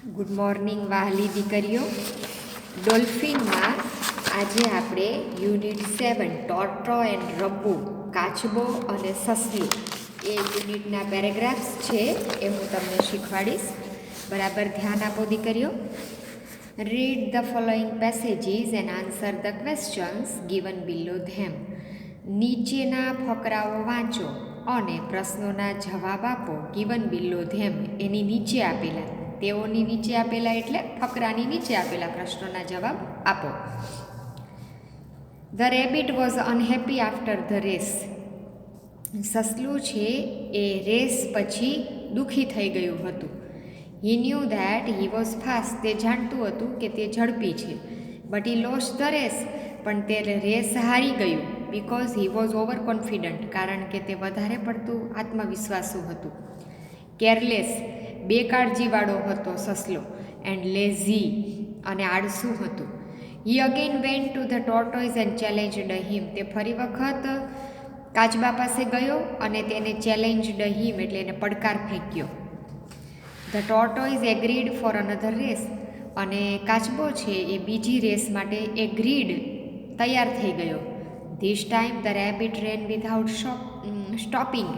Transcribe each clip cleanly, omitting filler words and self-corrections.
Good morning વહાલી દીકરીઓ. ડોલ્ફિનમાં આજે આપણે યુનિટ 7 ટોર્ટો એન્ડ રબ્બુ, કાચબો અને સસલું, એ યુનિટના પેરેગ્રાફ્સ છે એ હું તમને શીખવાડીશ. બરાબર ધ્યાન આપો દીકરીઓ. Read the following passages and answer the questions given below them. નીચેના ફકરાઓ વાંચો અને પ્રશ્નોના જવાબ આપો. ગિવન બિલો ધેમ એની નીચે આપેલા, તેઓની નીચે આપેલા એટલે ફકરાની નીચે આપેલા પ્રશ્નોના જવાબ આપો. The rabbit was unhappy after the race. સસલું છે એ રેસ પછી દુઃખી થઈ ગયું હતું. He knew that he was fast. તે જાણતું હતું કે તે ઝડપી છે. But he lost the race. પણ તે રેસ હારી ગયું. Because he was over confident. કારણ કે તે વધારે પડતું આત્મવિશ્વાસુ હતું. કેરલેસ, બેકાળજીવાળો હતો સસલો. એન્ડ લેઝી, અને આળસુ હતું. He again went to the tortoise and challenged him. તે ફરી વખત કાચબા પાસે ગયો અને તેને ચેલેન્જડ હિમ એટલે એને પડકાર ફેંક્યો. The tortoise agreed for another race. અને કાચબો છે એ બીજી રેસ માટે એગ્રીડ, તૈયાર થઈ ગયો. This time the rabbit ran without stopping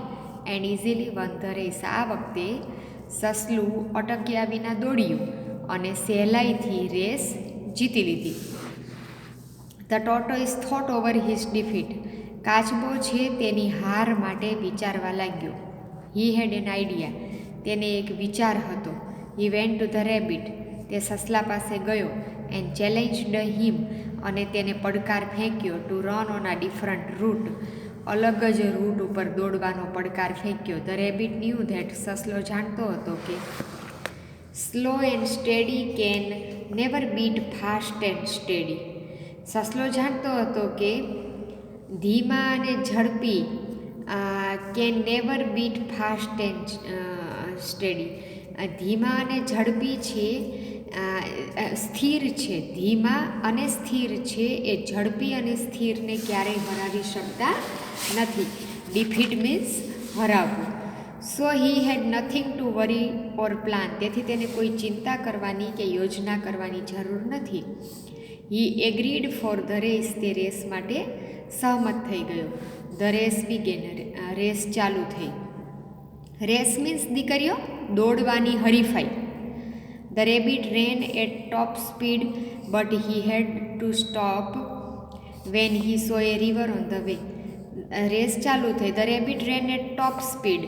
and easily won the race. આ વખતે સસલું અટક્યા વિના દોડ્યું અને સહેલાઈથી રેસ જીતી લીધી. The tortoise thought over his defeat. કાચબો છે તેની હાર માટે વિચારવા લાગ્યો. He had an idea. તેને એક વિચાર હતો. He went to the rabbit. તે સસલા પાસે ગયો. And challenged him. અને તેને પડકાર ફેંક્યો. To run on a different route. અલગ જ રૂટ ઉપર દોડવાનો પડકાર ફેંક્યો. The rabbit knew that. સસલો જાણતો હતો કે slow and steady can never beat fast and steady. સસલો જાણતો હતો કે ધીમા અને ઝડપી can never beat fast and steady. ધીમા અને ઝડપી છે, સ્થિર છે. ધીમા અને સ્થિર છે એ ઝડપી અને સ્થિરને ક્યારેય હરાવી શકતા નથી. ડિફીટ મીન્સ હરાવવું. So he had nothing to worry or plan. તેથી તેને કોઈ ચિંતા કરવાની કે યોજના કરવાની જરૂર નથી. હી એગ્રીડ ફોર ધ રેસ. તે રેસ માટે સહમત થઈ ગયો. The race began. રેસ ચાલુ થઈ. રેસ મીન્સ દીકરીઓ દોડવાની હરીફાઈ. The rabbit ran at top speed but he had to stop when he saw a river on the way. Race ચાલુ થઈ. The rabbit ran at top speed.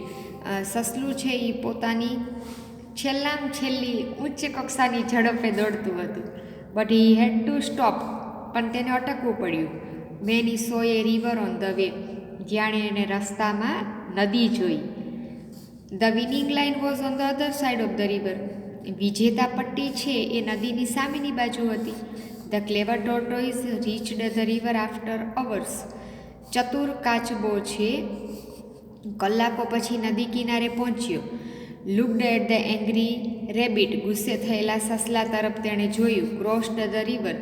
સસલું છે એ પોતાની છેલ્લામાં છેલ્લી ઉચ્ચ કક્ષાની ઝડપે દોડતું હતું. But he had to stop. પણ તેને અટકવું પડ્યું. When he saw a river on the way. જાણે એને રસ્તામાં નદી જોઈ. The winning line was on the other side of the river. વિજેતા પટ્ટી છે એ નદીની સામેની બાજુ હતી. The clever tortoise reached the river after hours. ચતુર કાચબો છે કલાકો પછી નદી કિનારે પહોંચ્યો. Looked at the angry rabbit. ગુસ્સે થયેલા સસલા તરફ તેણે જોયું. Crossed the river.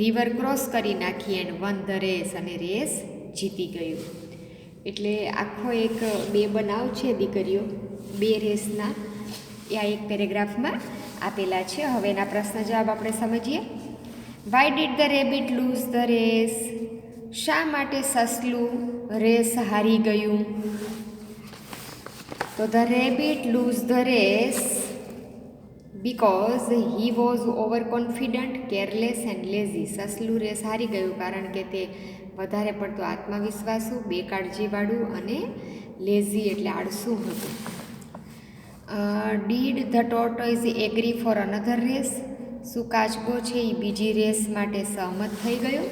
River cross કરી નાખી. And won the race. અને રેસ જીતી ગયું. એટલે આખો એક બે બનાવ છે દીકરીઓ, બે રેસના, એ આ એક પેરેગ્રાફમાં આપેલા છે. હવે એના પ્રશ્ન જવાબ આપણે સમજીએ. Why did the rabbit lose the race. શા માટે સસલું રેસ હારી ગયું? તો the rabbit lose the race because he was over confident, careless and lazy. સસલું રેસ હારી ગયું કારણ કે તે વધારે પડતું આત્મવિશ્વાસુ, બેકાળજીવાળું અને લેઝી એટલે આળસુ હતું. Did the tortoise agree for another race. શું કાચબો છે એ બીજી રેસ માટે સહમત થઈ ગયો?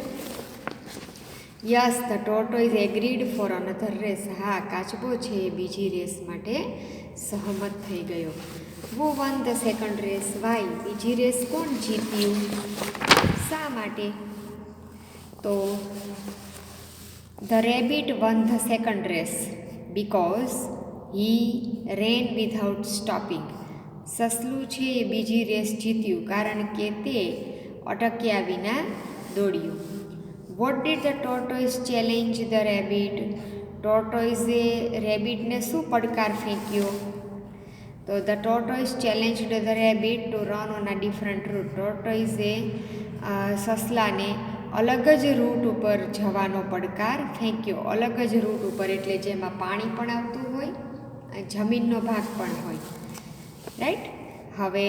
Yes, the tortoise agreed for another race. હા, કાચબો છે એ બીજી રેસ માટે સહમત થઈ ગયો. Who won the second race. Why. બીજી રેસ કોણ જીત્યું? શા માટે? તો the rabbit won the second race because he ran without stopping. સસલું છે એ બીજી રેસ જીત્યું કારણ કે તે અટક્યા વિના દોડ્યું. What did the tortoise challenge the rabbit. ટોર્ટોઇઝે રેબિટને શું પડકાર ફેંક્યો? તો the tortoise challenged the rabbit to run on a different route. ટોર્ટોઇઝે સસલાને અલગ જ રૂટ ઉપર જવાનો પડકાર ફેંક્યો. અલગ જ રૂટ ઉપર એટલે જેમાં પાણી પણ આવતું હોય, જમીનનો ભાગ પણ હોય. રાઈટ. હવે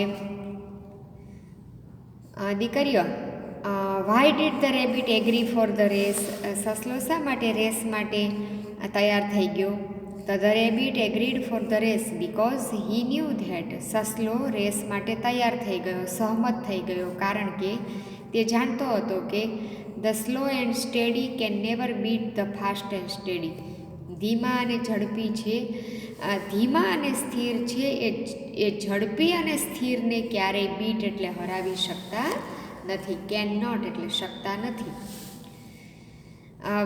દીકરીઓ, why did the rabbit agree for the race? સસલો શા માટે રેસ માટે તૈયાર થઈ ગયો? તો the rabbit agreed for the race because he knew that. સસલો રેસ માટે તૈયાર થઈ ગયો, સહમત થઈ ગયો, કારણ કે તે જાણતો હતો કે the slow and steady can never bit the fast and steady. ધીમા અને ઝડપી છે, ધીમા અને સ્થિર છે એ ઝડપી અને સ્થિરને ક્યારેય બીટ એટલે હરાવી શકતા નથી. કેન નોટ એટલે શકતા નથી.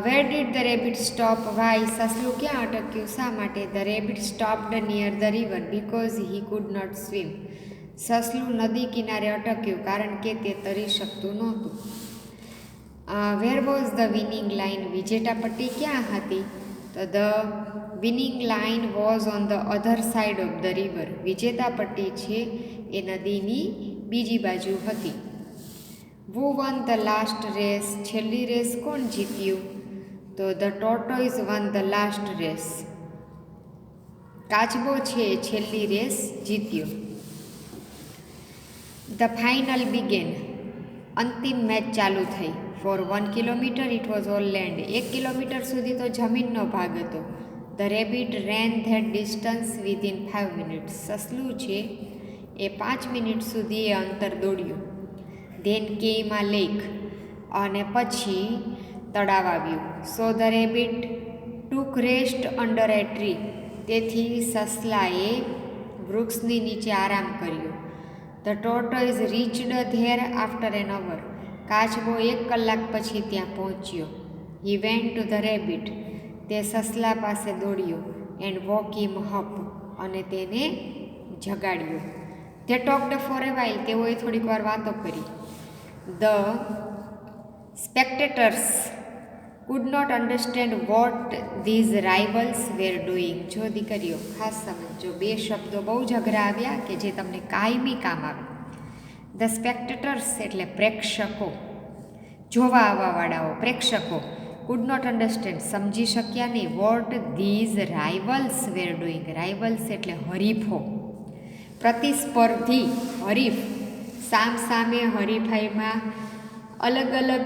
Where did the rabbit stop? Why? સસલું ક્યાં અટક્યું? શા માટે? The rabbit stopped near the river because he could not swim. સસલું નદી કિનારે અટક્યું કારણ કે તે તરી શકતું નહોતું. Where was the winning line? વિજેતા પટ્ટી ક્યાં હતી? તો the winning line was on the other side of the river. વિજેતા પટ્ટી છે એ નદીની બીજી બાજુ હતી. Who won the last race? છેલ્લી રેસ કોણ જીત્યું? તો the tortoise won the last race. કાચબો છે એ છેલ્લી રેસ જીત્યો. The final began? અંતિમ મેચ ચાલુ થઈ. For 1 kilometre it was all land. 1 kilometre સુધી તો જમીનનો ભાગ હતો. The rabbit ran that distance within 5 minutes. સસલું છે એ 5 મિનિટ સુધી એ અંતર દોડ્યું. ધેન કેમ આ લેક? અને પછી તળાવ આવ્યું. So the rabbit took rest under a tree. તેથી સસલાએ વૃક્ષની નીચે આરામ કર્યો. The tortoise reached there after an hour. કાચબો 1 કલાક પછી ત્યાં પહોંચ્યો. He went to the rabbit. તે સસલા પાસે દોડ્યો. And woke him up. અને તેને જગાડ્યો. તે ટોકડ ફોર એ વાઇલ. તેઓએ થોડીક વાર વાતો કરી. The spectators could not understand what these rivals were doing. જો દીકરીઓ ખાસ સમજો, 2 શબ્દો બહુ જ અઘરા આવ્યા કે જે તમને કાયમી કામ આવે. ધ સ્પેક્ટેટર્સ એટલે પ્રેક્ષકો, જોવા આવવાવાળાઓ, પ્રેક્ષકો. કુડ નોટ અન્ડરસ્ટેન્ડ સમજી શક્યા નહીં. What these rivals were doing. Rivals એટલે હરીફો, પ્રતિસ્પર્ધી, હરીફ. સામ સામે હરીફાઈમાં અલગ અલગ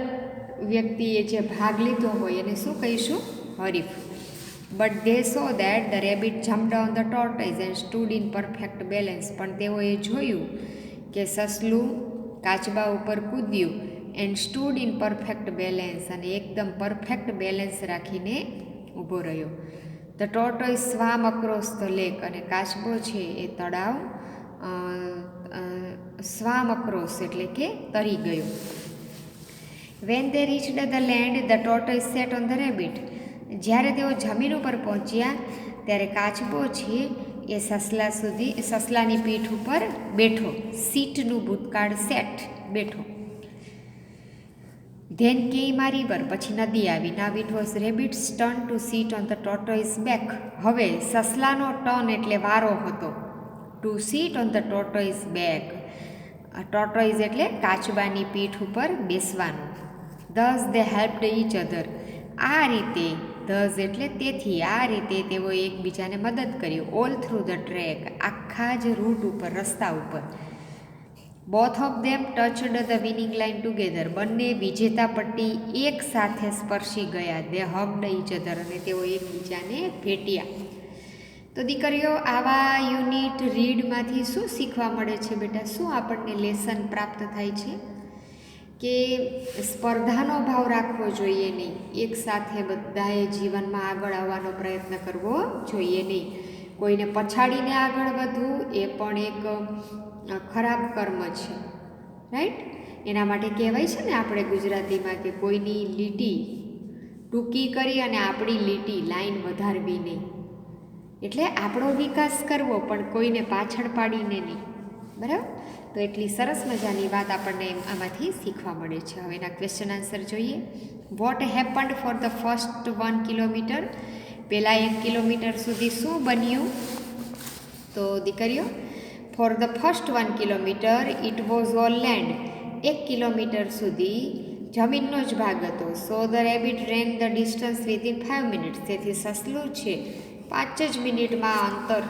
વ્યક્તિએ જે ભાગ લીધો હોય એને શું કહીશું? હરીફ. But they saw that the rabbit jumped on the tortoise and stood in perfect balance. પણ તેઓએ જોયું કે સસલું કાચબા ઉપર કૂદ્યું. And stood in perfect balance. અને એકદમ પરફેક્ટ બેલેન્સ રાખીને ઊભો રહ્યો. The tortoise swam across the lake. અને કાચબો છે એ તળાવ સ્વામ અક્રોસ એટલે કે તરી ગયો. When they reached the land the tortoise set on the rabbit. જ્યારે તેઓ જમીન ઉપર પહોંચ્યા ત્યારે કાચબો છે એ સસલાની પીઠ ઉપર બેઠો. સીટનું ભૂતકાળ સેટ, બેઠો. ધેન કેમ આ રિવર. પછી નદી આવી. Now it was rabbit's turn to sit on the tortoise back. હવે સસલાનો ટર્ન એટલે વારો હતો. To sit on the tortoise back. Tortoise એટલે કાચબાની પીઠ ઉપર બેસવાનું. Thus they helped each other. આ રીતે, ધસ એટલે તેથી, આ રીતે તેઓએ એકબીજાને મદદ કરી. All through the track. આખા જ રૂટ ઉપર, રસ્તા ઉપર. Both of them ટચડ the winning line together. બંને વિજેતા પટ્ટી એક સાથે સ્પર્શી ગયા. દે હગ્ડ ઈચ અધર. અને તેઓ એકબીજાને ભેટ્યા. તો દીકરીઓ, આવા યુનિટ રીડમાંથી શું શીખવા મળે છે બેટા? શું આપણને લેસન પ્રાપ્ત થાય છે? કે સ્પર્ધાનો ભાવ રાખવો જોઈએ નહીં. એક સાથે બધાએ જીવનમાં આગળ આવવાનો પ્રયત્ન કરવો જોઈએ નહીં. કોઈને પછાડીને આગળ વધવું એ પણ એક ખરાબ કર્મ છે. રાઈટ? એના માટે કહેવાય છે ને આપણે ગુજરાતીમાં કે કોઈની લીટી ટૂંકી કરી અને આપણી લીટી લાઈન વધારવી નહીં. એટલે આપણો વિકાસ કરવો પણ કોઈને પાછળ પાડીને નહીં. બરાબર? તો એટલી સરસ મજાની વાત આપણને આમાંથી શીખવા મળે છે. હવે એના ક્વેશ્ચન આન્સર જોઈએ. What happened for the first 1 kilometre? પહેલાં 1 કિલોમીટર સુધી શું બન્યું? તો દીકરીઓ, for the first 1 kilometre it was all land. 1 kilometre સુધી જમીનનો જ ભાગ હતો. So the rabbit ran the distance within 5 minutes. તેથી સસલું છે 5 જ મિનિટમાં અંતર,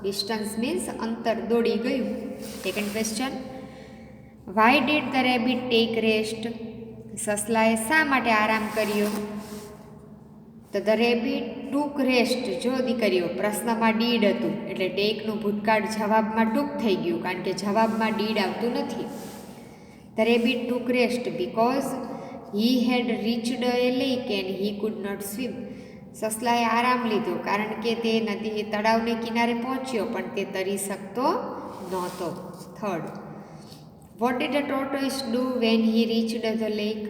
ડિસ્ટન્સ મીન્સ અંતર દોડી ગયું. Second question, why did the rabbit take rest? સસલાએ શા માટે આરામ કર્યો? તો ધ રેબિટ ટૂક રેસ્ટ. જો દીકરીઓ, પ્રશ્નમાં ડીડ હતું એટલે ટેકનું ભૂતકાળ જવાબમાં ટૂંક થઈ ગયું, કારણ કે જવાબમાં ડીડ આવતું નથી. The rabbit took rest because he had reached a lake and he could not swim. સસલાએ આરામ લીધો કારણ કે તે નદી તળાવને કિનારે પહોંચ્યો પણ તે તરી શકતો નહોતો. Third, what did the tortoise do when he reached the lake?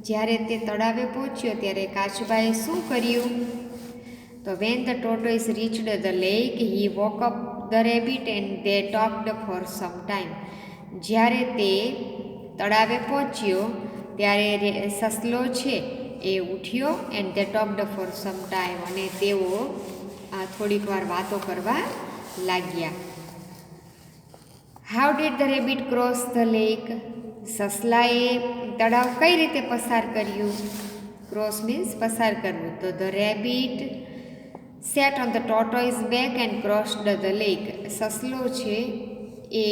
જ્યારે તે તળાવે પહોંચ્યો ત્યારે કાચબાએ શું કર્યું? તો when the tortoise reached the lake he woke up the rabbit and they talked for some time. જ્યારે તે તળાવે પહોંચ્યો ત્યારે સસલો છે એ ઉઠ્યો and they talked for some time, અને તેઓ થોડીક વાર વાતો કરવા લાગ્યા. How did the rabbit cross the lake? સસલાએ તળાવ કઈ રીતે પસાર કર્યું? ક્રોસ મીન્સ પસાર કરવું. તો the rabbit sat on the tortoise back and crossed the lake. સસલો છે એ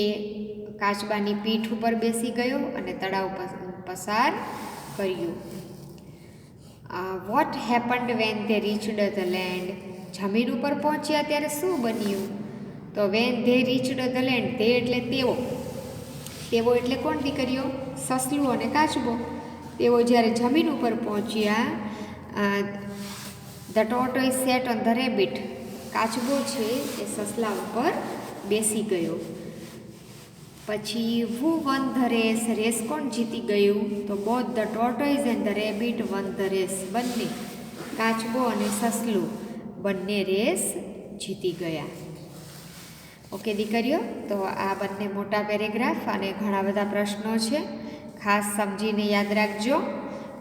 કાચબાની પીઠ ઉપર બેસી ગયો અને તળાવ પસાર કર્યું. Vote happened when they reached the land? જમીન ઉપર પહોંચ્યા ત્યારે શું બન્યું? તો when they reached the land, they એટલે તેઓ, તેઓ એટલે કોણ દીકરીઓ? સસલું અને કાચબો. તેઓ જ્યારે જમીન ઉપર પહોંચ્યા, the tortoise sat on the rabbit. કાચબો છે એ સસલા ઉપર બેસી ગયો. પછી who won the race? Race કોણ જીતી ગયું? તો both the tortoise and the rabbit won the race. બંને, કાચબો અને સસલું, બંને રેસ જીતી ગયા. ઓકે દીકરીઓ, તો આ બંને મોટા પેરેગ્રાફ અને ઘણા બધા પ્રશ્નો છે. ખાસ સમજીને યાદ રાખજો,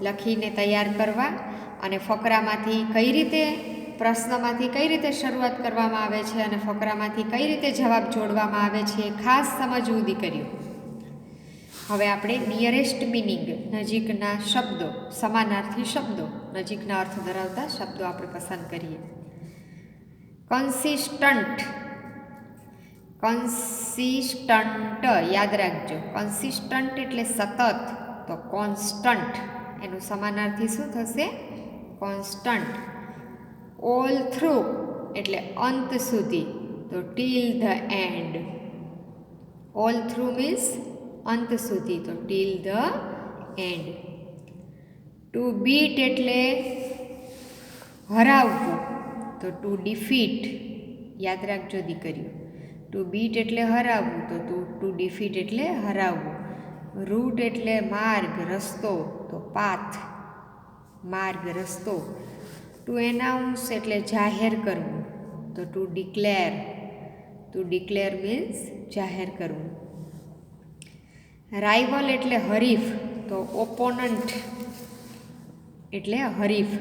લખીને તૈયાર કરવા, અને ફકરામાંથી કઈ રીતે, પ્રશ્નમાંથી કઈ રીતે શરૂઆત કરવામાં આવે છે અને ફકરામાંથી કઈ રીતે જવાબ જોડવામાં આવે છે ખાસ સમજવું દીકરીઓ. હવે આપણે નિયરેસ્ટ મિનિંગ, નજીકના શબ્દો, સમાનાર્થી શબ્દો, નજીકના અર્થ ધરાવતા શબ્દો આપણે પસંદ કરીએ. કન્સિસ્ટન્ટ. કન્સિસ્ટન્ટ યાદ રાખજો. કન્સિસ્ટન્ટ એટલે સતત, તો કોન્સ્ટન્ટ એનું સમાનાર્થી શું થશે? કોન્સ્ટન્ટ. ઓલ થ્રુ એટલે અંત સુધી, તો till the end. All through means અંત સુધી, તો till the end. To beat એટલે હરાવવું, તો ટુ ડિફીટ. યાદ રાખજો દીકરીઓ, ટુ બીટ એટલે હરાવવું, તો ટુ ડિફીટ એટલે હરાવવું. રૂટ એટલે માર્ગ, રસ્તો, તો પાથ, માર્ગ, રસ્તો. ટુ એનાઉન્સ એટલે જાહેર કરવું, તો to declare. To declare means જાહેર કરવું. રાઇવલ એટલે હરીફ, તો ઓપોનન્ટ એટલે હરીફ.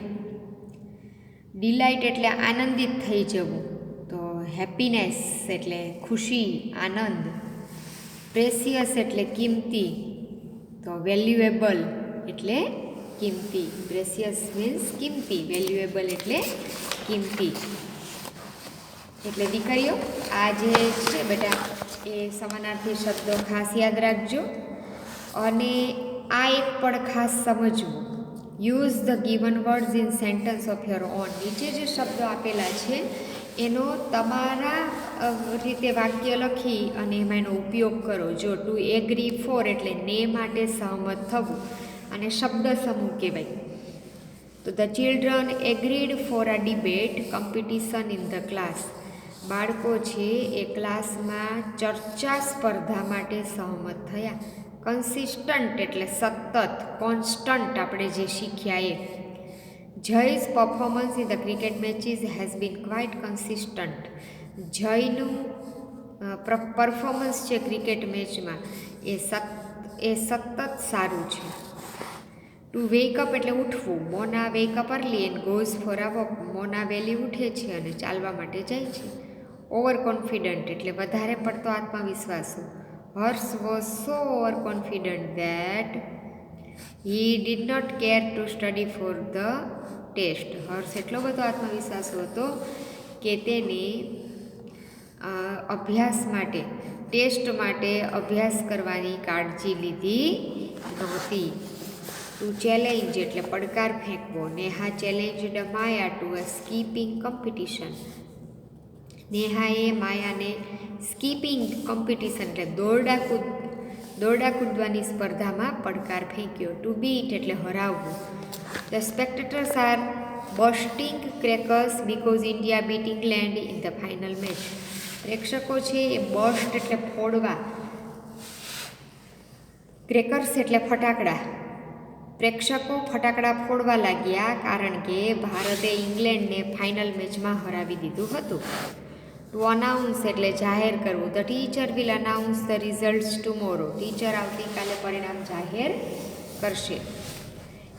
ડિલાઇટ એટલે આનંદિત થઈ જવું, તો હેપીનેસ એટલે ખુશી, આનંદ. પ્રેસિયસ એટલે કિંમતી, તો વેલ્યુએબલ એટલે કિંમતી. પ્રેસિયસ મીન્સ કિંમતી, વેલ્યુએબલ એટલે કિંમતી. એટલે દીકરીઓ, આ જે છે બેટા એ સમાનાર્થી શબ્દો ખાસ યાદ રાખજો. અને આ એક પણ ખાસ સમજવું, use the given words in sentence of your own. નીચે જે શબ્દો આપેલા છે એનો તમારા રીતે વાક્ય લખી અને એમાં એનો ઉપયોગ કરો. જો ટુ એગ્રી ફોર એટલે ને માટે સહમત થવું, અને શબ્દ સમૂહ કહેવાય. તો the children agreed for a debate competition in the class. બાળકો છે એ ક્લાસમાં ચર્ચા સ્પર્ધા માટે સહમત થયા. કન્સિસ્ટન્ટ એટલે સતત, કોન્સ્ટન્ટ આપણે જે શીખ્યા એ. Jay's performance in the cricket matches has been quite consistent. જયનું પરફોર્મન્સ છે ક્રિકેટ મેચમાં એ સતત સારું છે. ટુ વેકઅપ એટલે ઉઠવું. Mona wake up early and goes for a walk. Mona વહેલી ઉઠે છે અને ચાલવા માટે જાય છે. ઓવર કોન્ફિડન્ટ એટલે વધારે પડતો આત્મવિશ્વાસુ. Harsh was so over confident that he did not care to study for the test. Harsh એટલો બધો આત્મવિશ્વાસુ હતો કે તેને અભ્યાસ માટે ટેસ્ટ માટે અભ્યાસ કરવાની કાળજી લીધી નહોતી. ટુ ચેલેન્જ એટલે પડકાર ફેંકવો. Neha challenged Maya to a skipping competition. નેહાએ માયાને સ્કીપિંગ કોમ્પિટિશન એટલે દોરડા કૂદવાની સ્પર્ધામાં પડકાર ફેંક્યો. ટુ બીટ એટલે હરાવવું. The spectators are bursting crackers because India beat England in the final match. પ્રેક્ષકો છે એ બસ્ટ એટલે ફોડવા, ક્રેકર્સ એટલે ફટાકડા. પ્રેક્ષકો ફટાકડા ફોડવા લાગ્યા કારણ કે ભારતે ઇંગ્લેન્ડને ફાઇનલ મેચમાં હરાવી દીધું હતું. ટુ અનાઉન્સ એટલે જાહેર કરવું. The teacher will announce the results tomorrow. Teacher આવતીકાલે પરિણામ જાહેર કરશે.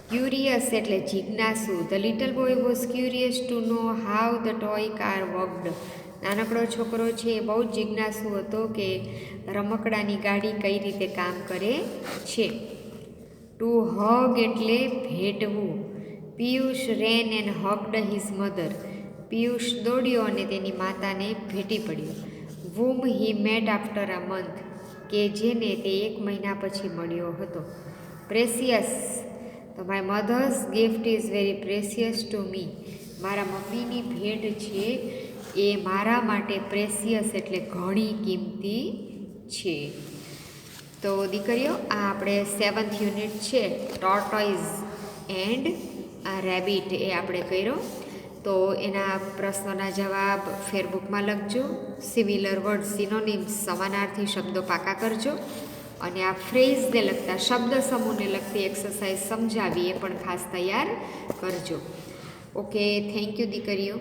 ક્યુરિયસ એટલે જિજ્ઞાસુ. The little boy was curious to know how the toy car worked. નાનકડો છોકરો છે એ બહુ જ જિજ્ઞાસુ હતો કે રમકડાની ગાડી કઈ રીતે કામ કરે છે. ટુ હગ એટલે ભેટવું. Piyush ran and hugged his mother. Piyush દોડ્યો અને તેની માતાને ભેટી પડ્યો. Whom he met after a month. કે જેને તે 1 મહિના પછી મળ્યો હતો. પ્રેસિયસ તો my mother's gift is very precious to me. મારા મમ્મીની ભેટ છે એ મારા માટે પ્રેસિયસ એટલે ઘણી કિંમતી છે. તો દીકરીઓ આ આપણે 7th યુનિટ છે ટોર્ટોઇઝ એન્ડ રેબિટ એ આપણે કર્યો. તો એના પ્રશ્નોના જવાબ ફેરબુકમાં લખજો. સિમિલર વર્ડ સિનોનિમ્સ સમાનાર્થી શબ્દો પાકા કરજો. અને આ ફ્રેઝને લગતા શબ્દ સમૂહને લગતી એક્સરસાઇઝ સમજાવી એ પણ ખાસ તૈયાર કરજો. ઓકે, થેન્ક યુ દીકરીઓ.